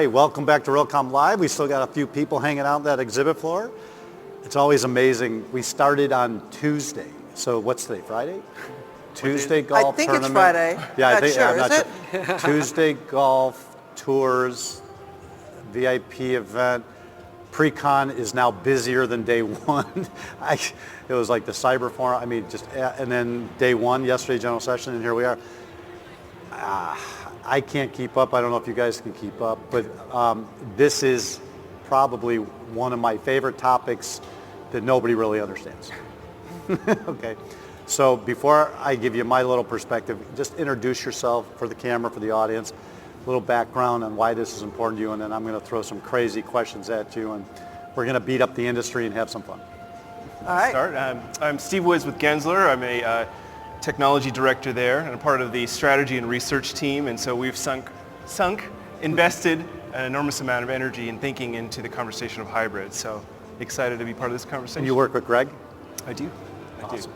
right, welcome back to Realcomm Live. We still got a few people hanging out on that exhibit floor. It's always amazing. We started on Tuesday. So what's today, Friday? Tuesday golf tournament. I think it's Friday. Yeah, I'm not sure. Is it? Tuesday golf, tours, VIP event. Pre-con is now busier than day one. It was like the cyber forum. I mean, and then day one, yesterday, general session, and here we are. I can't keep up. I don't know if you guys can keep up, but this is probably one of my favorite topics that nobody really understands. Okay, so before I give you my little perspective, just introduce yourself for the camera, for the audience, a little background on why this is important to you, and then I'm going to throw some crazy questions at you, and we're going to beat up the industry and have some fun. All right. I'm Steve Woods with Gensler. I'm a technology director there and a part of the strategy and research team, and so we've invested an enormous amount of energy and thinking into the conversation of hybrid. So excited to be part of this conversation. And you work with Greg? I do. Awesome.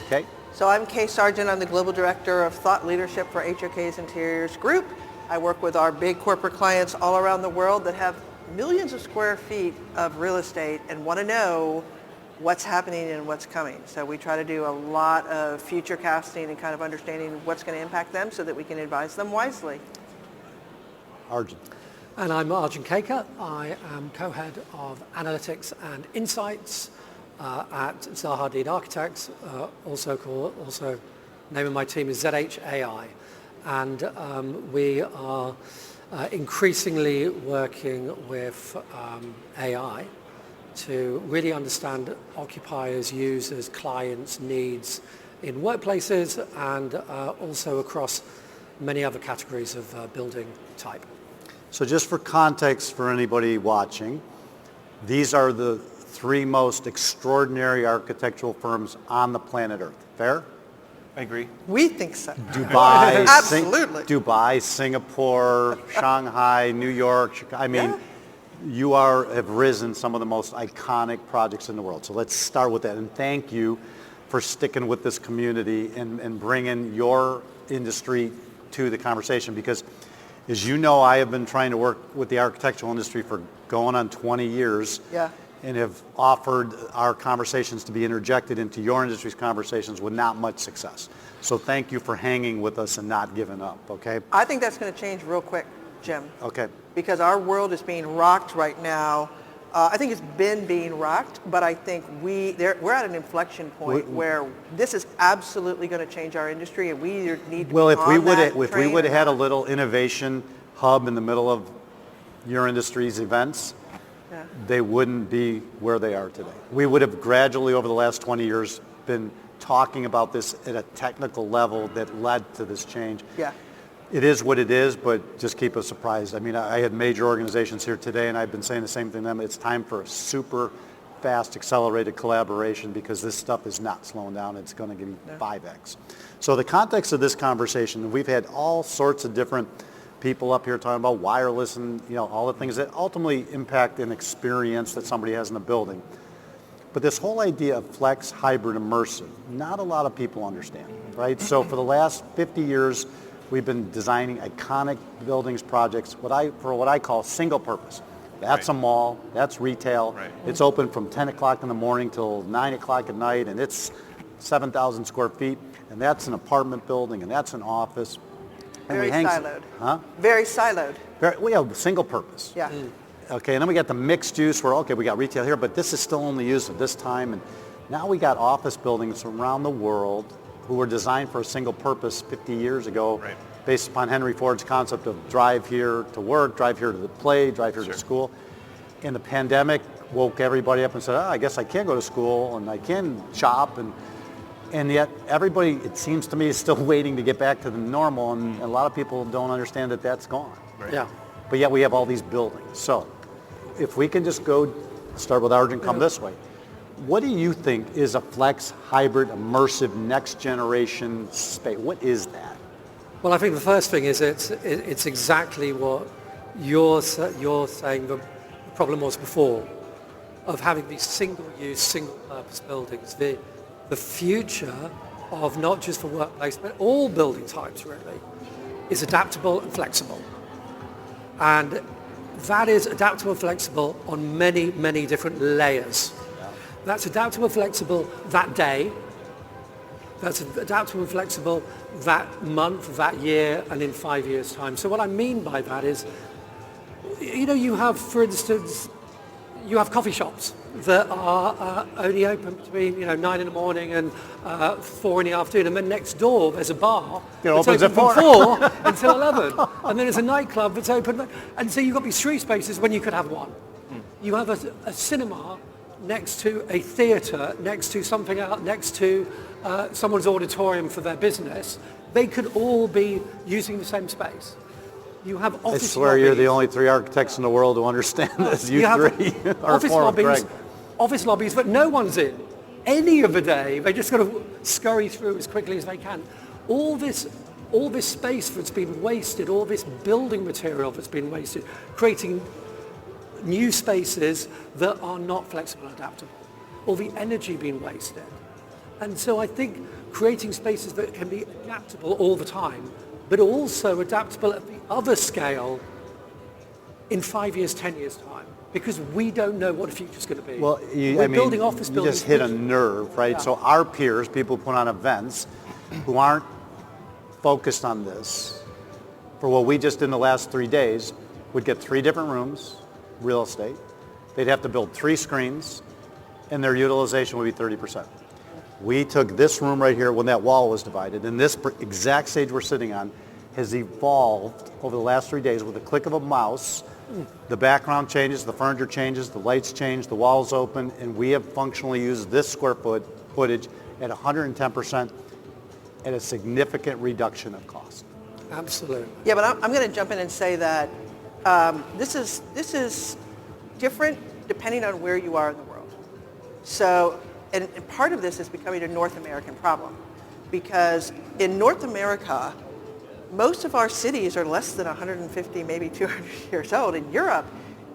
Okay. So I'm Kay Sargent. I'm the Global Director of Thought Leadership for HOK's Interiors Group. I work with our big corporate clients all around the world that have millions of square feet of real estate and want to know what's happening and what's coming. So we try to do a lot of future casting and kind of understanding what's going to impact them so that we can advise them wisely. Arjun. And I'm Arjun Kaicker. I am co-head of analytics and insights at Zaha Hadid Architects, also name of my team is ZHAI. And we are increasingly working with AI to really understand occupiers, users, clients' needs in workplaces and also across many other categories of building type. So just for context for anybody watching, these are the three most extraordinary architectural firms on the planet Earth. Fair? I agree. We think so. Dubai, Absolutely. Dubai, Singapore, Shanghai, New York, Chicago. I mean, you have risen some of the most iconic projects in the world. So let's start with that. And thank you for sticking with this community and bringing your industry to the conversation. Because as you know, I have been trying to work with the architectural industry for going on 20 years. Yeah. And have offered our conversations to be interjected into your industry's conversations with not much success. So thank you for hanging with us and not giving up, okay? I think that's going to change real quick, Jim. Okay. Because our world is being rocked right now. I think it's been being rocked, but I think we're at an inflection point where this is absolutely going to change our industry, and we either need to well, be if on we would that if train we would or have had a not. little innovation hub in the middle of your industry's events, they wouldn't be where they are today. We would have gradually over the last 20 years been talking about this at a technical level that led to this change. Yeah. It is what it is, but just keep us surprised. I mean, I had major organizations here today, and I've been saying the same thing to them. It's time for a super fast, accelerated collaboration because this stuff is not slowing down. It's going to give you 5X. So the context of this conversation, we've had all sorts of different people up here talking about wireless and all the things that ultimately impact an experience that somebody has in a building. But this whole idea of flex, hybrid, immersive, not a lot of people understand, right? So for the last 50 years, we've been designing iconic buildings projects for what I call single purpose. That's a mall, that's retail. Right. It's open from 10 o'clock in the morning till 9 o'clock at night, and it's 7,000 square feet, and that's an apartment building, and that's an office. Very siloed. Huh? Very siloed. We have single purpose. Yeah. Okay, and then we got the mixed use where, we got retail here, but this is still only used at this time. And now we got office buildings around the world who were designed for a single purpose 50 years ago, based upon Henry Ford's concept of drive here to work, drive here to play, drive here to school. And the pandemic woke everybody up and said, I guess I can go to school and I can shop. And yet everybody, it seems to me, is still waiting to get back to the normal, and a lot of people don't understand that that's gone. Right. Yeah. But yet we have all these buildings. So if we can just start with Arjun, come this way. What do you think is a flex, hybrid, immersive, next generation space? What is that? Well, I think the first thing is it's exactly what you're saying the problem was before, of having these single-use, single-purpose buildings. The future of not just for workplace, but all building types really, is adaptable and flexible. And that is adaptable and flexible on many, many different layers. That's adaptable and flexible that day. That's adaptable and flexible that month, that year, and in 5 years' time. So what I mean by that is, you have, for instance, you have coffee shops that are only open between 9 in the morning and 4 in the afternoon, and then next door there's a bar that's opens open at from 4 until 11, and then there's a nightclub that's open, and so you've got these three spaces when you could have one. You have a cinema next to a theatre, next to something else, next to someone's auditorium for their business. They could all be using the same space. You have office I swear lobbies. you're the only 3 architects in the world who understand this. You have three are office former lobbies, Greg. office lobbies that no one's in any of the day. They just got to scurry through as quickly as they can. All this space that's been wasted, all this building material that's been wasted, creating new spaces that are not flexible and adaptable. All the energy being wasted. And so I think creating spaces that can be adaptable all the time, but also adaptable at the other scale in 5 years, 10 years' time, because we don't know what the future's going to be. Well, We're building office you buildings. just hit a nerve, right? Yeah. So our peers, people who put on events, who aren't focused on this, for what we just did in the last 3 days, would get 3 different rooms, real estate. They'd have to build 3 screens, and their utilization would be 30%. We took this room right here when that wall was divided, and this exact stage we're sitting on has evolved over the last 3 days with a click of a mouse. The background changes, the furniture changes, the lights change, the walls open, and we have functionally used this square footage at 110% at a significant reduction of cost. Absolutely. Yeah, but I'm going to jump in and say that this is different depending on where you are in the world. So, and part of this is becoming a North American problem, because in North America, most of our cities are less than 150, maybe 200 years old. In Europe,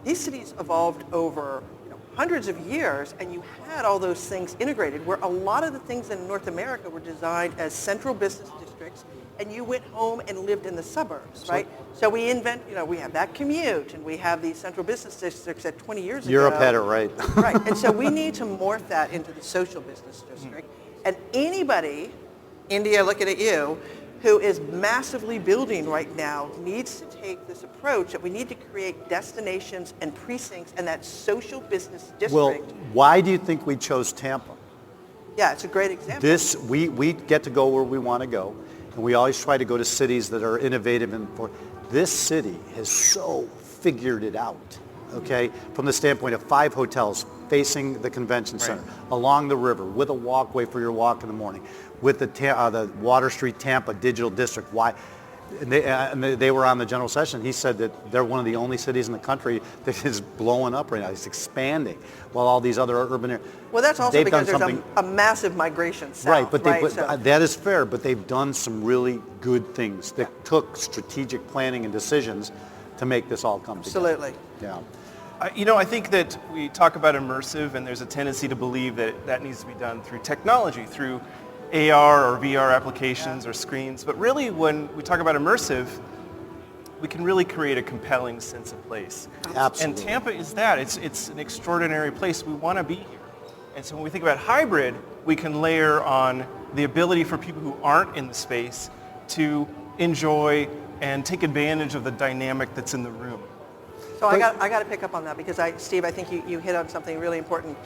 these cities evolved over hundreds of years, and you had all those things integrated, where a lot of the things in North America were designed as central business districts, and you went home and lived in the suburbs, right? So we we have that commute, and we have these central business districts that 20 years ago. Europe had it right. Right, and so we need to morph that into the social business district. And anybody, India, looking at you, who is massively building right now needs to take this approach that we need to create destinations and precincts and that social business district. Well, why do you think we chose Tampa? Yeah, it's a great example. We get to go where we want to go, and we always try to go to cities that are innovative. This city has so figured it out, okay, from the standpoint of 5 hotels facing the convention center, along the river, with a walkway for your walk in the morning, with the Water Street Tampa Digital District. Why? And they were on the general session. He said that they're one of the only cities in the country that is blowing up right now. It's expanding, while all these other urban areas. Well, that's also because there's a massive migration south. Right, but that is fair, but they've done some really good things that took strategic planning and decisions to make this all come together. Absolutely. Yeah. I think that we talk about immersive, and there's a tendency to believe that that needs to be done through technology, through AR or VR applications or screens. But really, when we talk about immersive, we can really create a compelling sense of place. Absolutely. And Tampa is that. It's an extraordinary place. We want to be here. And so when we think about hybrid, we can layer on the ability for people who aren't in the space to enjoy and take advantage of the dynamic that's in the room. So I got to pick up on that, because Steve, I think you hit on something really important.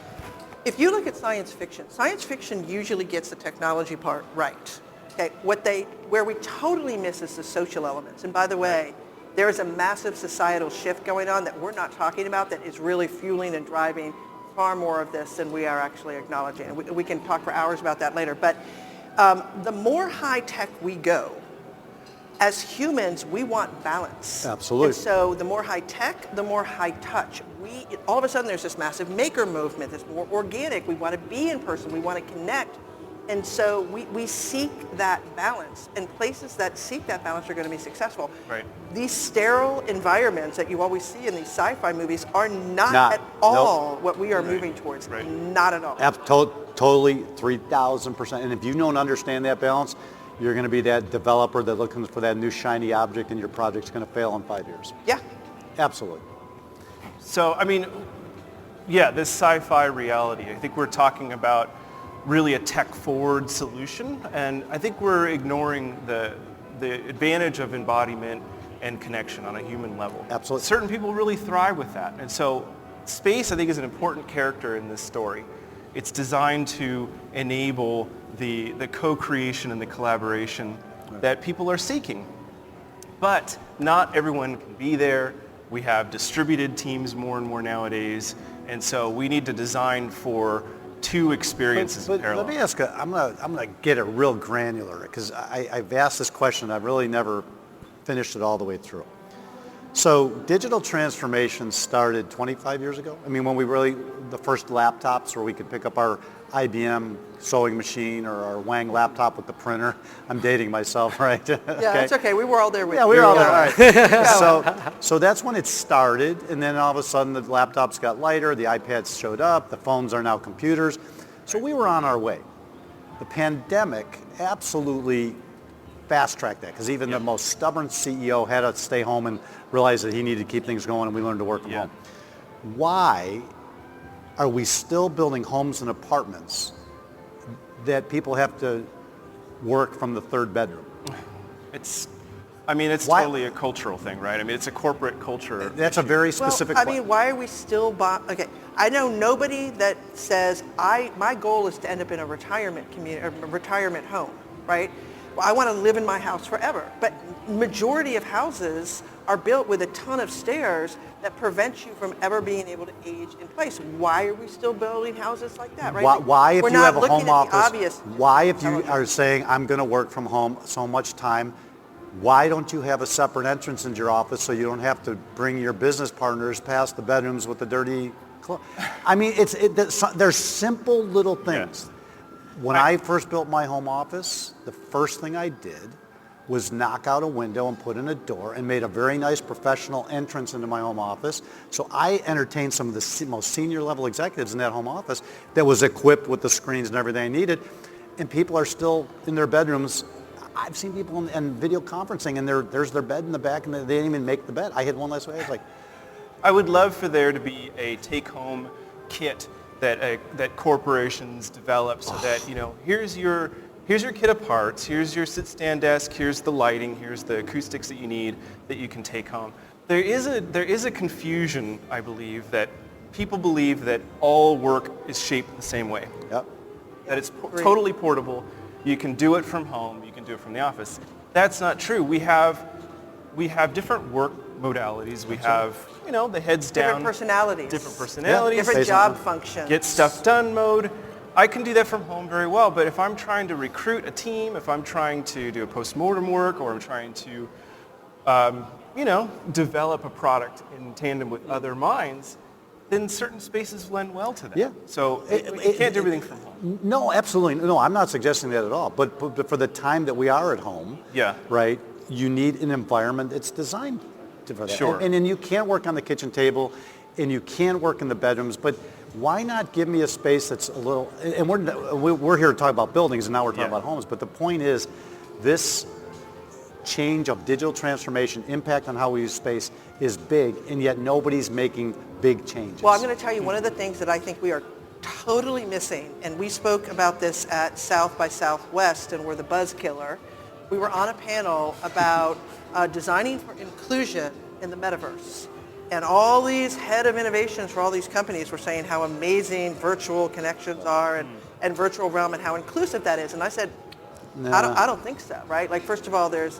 If you look at science fiction usually gets the technology part right. Okay, where we totally miss is the social elements. And by the way, there is a massive societal shift going on that we're not talking about that is really fueling and driving far more of this than we are actually acknowledging. And we can talk for hours about that later. But the more high tech we go, as humans, we want balance. Absolutely. And so the more high tech, the more high touch. All of a sudden, there's this massive maker movement that's more organic. We want to be in person. We want to connect. And so we seek that balance. And places that seek that balance are going to be successful. Right. These sterile environments that you always see in these sci-fi movies are not at all what we are moving towards. Right. Not at all. Totally, 3,000%. And if you don't understand that balance, you're going to be that developer that looking for that new shiny object, and your project's going to fail in 5 years. Yeah. Absolutely. So, I mean, yeah, this sci-fi reality, I think we're talking about really a tech-forward solution, and I think we're ignoring the advantage of embodiment and connection on a human level. Absolutely. Certain people really thrive with that, and so space, I think, is an important character in this story. It's designed to enable the co-creation and the collaboration that people are seeking. But not everyone can be there. We have distributed teams more and more nowadays, and so we need to design for two experiences in But parallel. let me ask, I'm gonna get it real granular, because I've asked this question, I've really never finished it all the way through. So digital transformation started 25 years ago? I mean, when the first laptops where we could pick up our IBM sewing machine or our Wang laptop with the printer. I'm dating myself, right? Yeah, it's okay. We were all there with you. Yeah, we were all there. All right. So that's when it started, and then all of a sudden the laptops got lighter, the iPads showed up, the phones are now computers. So we were on our way. The pandemic absolutely fast-tracked that, because even the most stubborn CEO had to stay home and realize that he needed to keep things going, and we learned to work from home. Why are we still building homes and apartments that people have to work from the third bedroom? It's Why- totally a cultural thing, right? I mean, it's a corporate culture. That's a very specific Well, I question. mean, why are we still okay, I know nobody that says, my goal is to end up in a retirement community, or a retirement home, right? Well, I want to live in my house forever. But majority of houses are built with a ton of stairs that prevent you from ever being able to age in place. Why are we still building houses like that, right? Why if We're you not have a looking home at the office, obvious. why if you are saying, I'm going to work from home so much time, why don't you have a separate entrance into your office so you don't have to bring your business partners past the bedrooms with the dirty clothes? I mean, there's simple little things. When I first built my home office, the first thing I did was knock out a window and put in a door and made a very nice professional entrance into my home office. So I entertained some of the most senior level executives in that home office that was equipped with the screens and everything I needed. And people are still in their bedrooms. I've seen people in video conferencing, and there's their bed in the back, and they didn't even make the bed. I had one last week. I was like, I would love for there to be a take-home kit that corporations develop, so that, here's your kit of parts, here's your sit-stand desk, here's the lighting, here's the acoustics that you need that you can take home. There is a confusion, I believe, that people believe that all work is shaped the same way. yep. That it's totally portable. You can do it from home, you can do it from the office. That's not true. We have different work modalities. We have, the heads down. Different personalities. Different job functions. Get stuff done mode. I can do that from home very well, but if I'm trying to recruit a team, if I'm trying to do a post-mortem work, or I'm trying to, develop a product in tandem with other minds, then certain spaces lend well to that. Yeah. So you can't do everything from home. No, absolutely. No, I'm not suggesting that at all. But for the time that we are at home, right, you need an environment that's designed for that. Sure. And then you can't work on the kitchen table, and you can work in the bedrooms, but why not give me a space that's a little, and we're here to talk about buildings, and now we're talking about homes, but the point is, this change of digital transformation, impact on how we use space is big, and yet nobody's making big changes. Well, I'm going to tell you one of the things that I think we are totally missing, and we spoke about this at South by Southwest, and we're the buzz killer. We were on a panel about designing for inclusion in the metaverse. And all these head of innovations for all these companies were saying how amazing virtual connections are and virtual realm and how inclusive that is. And I said, No. I don't think so, right? Like, first of all, there's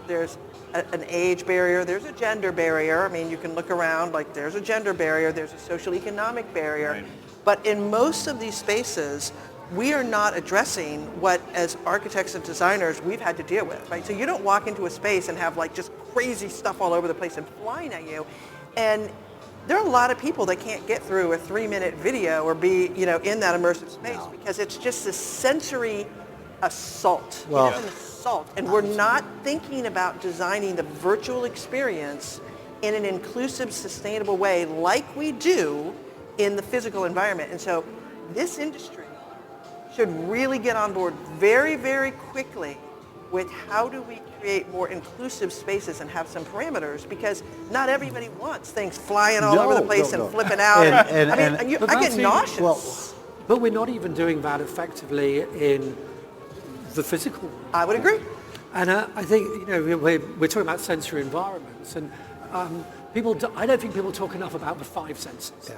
an age barrier, there's a gender barrier. I mean, you can look around, like, there's a gender barrier, there's a social economic barrier. Right. But in most of these spaces, we are not addressing what, as architects and designers, we've had to deal with, right? So you don't walk into a space and have, like, just crazy stuff all over the place and flying at you. And there are a lot of people that can't get through a 3-minute video or be, in that immersive space because it's just a sensory assault. Well, It's an assault. And we're not thinking about designing the virtual experience in an inclusive, sustainable way like we do in the physical environment. And so this industry should really get on board very, very quickly with how do we create more inclusive spaces and have some parameters, because not everybody wants things flying all over the place and flipping out. I get nauseous. But we're not even doing that effectively in the physical world. I would agree. And I think, we're talking about sensory environments, and I don't think people talk enough about the 5 senses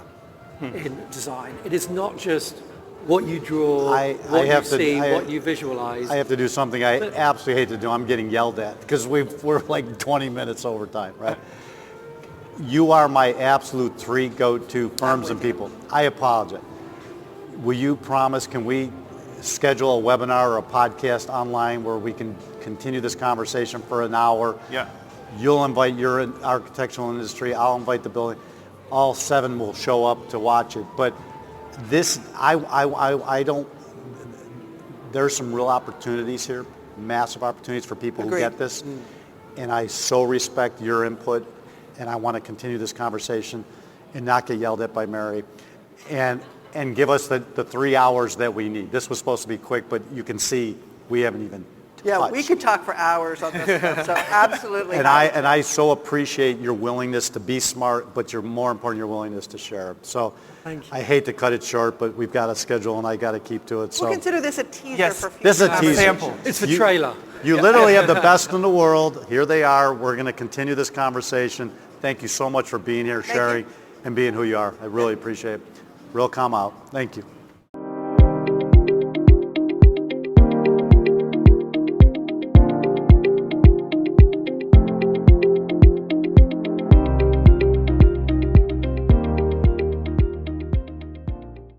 in design. It is not just what you draw, what you visualize. I have to do something I absolutely hate to do. I'm getting yelled at because we're like 20 minutes over time, right? You are my absolute 3 go-to firms and people. I apologize. Will you promise, can we schedule a webinar or a podcast online where we can continue this conversation for an hour? Yeah. You'll invite your architectural industry, I'll invite the building. All 7 will show up to watch it. But this, I don't, there's some real opportunities here, massive opportunities for people who get this. And I so respect your input, and I want to continue this conversation and not get yelled at by Mary. And give us the 3 hours that we need. This was supposed to be quick, but you can see we haven't even touched. We could talk for hours on this stuff, so absolutely. And I so appreciate your willingness to be smart, but more important, your willingness to share. So Thank you. I hate to cut it short, but we've got a schedule and I got to keep to it. So We'll consider this a teaser Yes, for future this is a teaser. Sample. It's the trailer. You literally have the best in the world. Here they are. We're going to continue this conversation. Thank you so much for being here, sharing, and being who you are. I really appreciate it. Realcomm out. Thank you.